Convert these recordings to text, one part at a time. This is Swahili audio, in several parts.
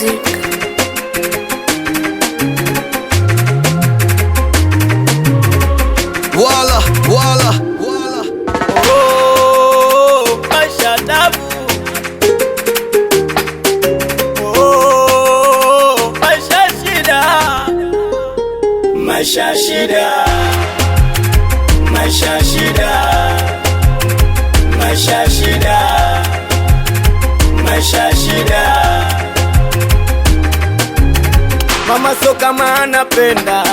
music. Wala, wala, wala. Oh, maisha tabu. Oh, maisha shida. Maisha shida. Maisha shida. Maisha shida. Maisha shida. Mama so kama anapenda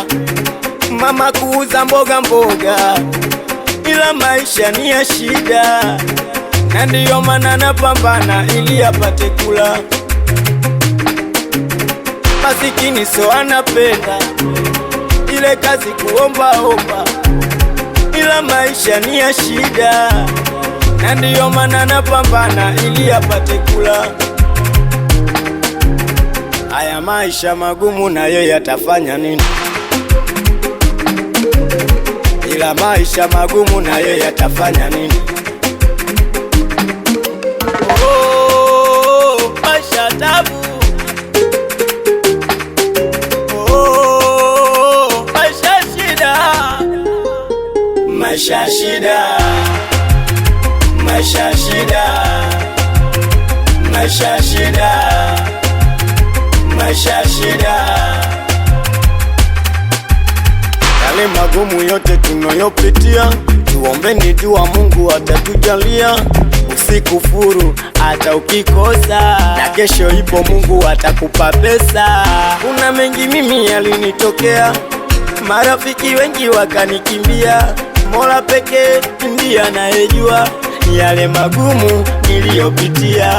mama kuuza mboga mboga, ila maisha ni ya shida, na ndiyo maana napambana ili apate kula. Masikini so anapenda ile kazi kuomba omba, ila maisha ni ya shida, na ndiyo maana napambana ili apate kula. Haya maisha magumu na yeye atafanya nini? Ila maisha magumu na yeye atafanya nini? Oh, maisha tabu. Oh, maisha shida. Maisha shida. Maisha shida. Maisha shida. Maisha shida. Yale magumu yote tunayopitia, tuombeni dua Mungu atatujalia. Usikufuru hata ukikosa, na kesho ipo Mungu atakupa pesa. Kuna mengi mimi yalinitokea, marafiki wengi wakanikimbia, Mola pekee ndiye anayejua yale magumu niliyopitia.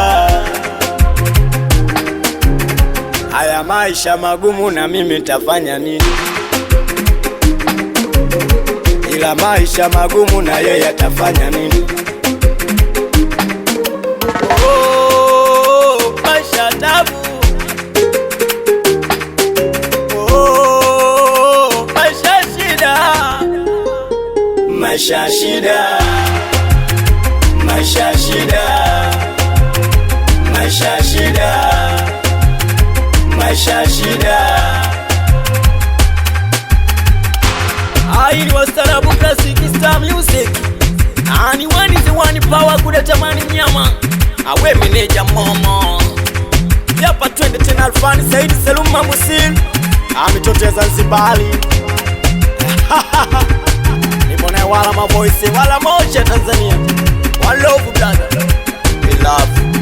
Haya maisha magumu na mimi nitafanya nini? Ila maisha magumu na yeye atafanya nini? Oh, maisha tabu. Oh, maisha shida. Maisha shida. Maisha shida. Maisha shida. Maisha shida. Hii wastarabu classic star music. Ani wani the one power kudatamani nyama. Awe meneja momo. Yapa twende tena Alfani Said Salum Musil. Mitoto ya Zanzibari. Nimona wala ma voice wala moja Tanzania. One love brother. We love.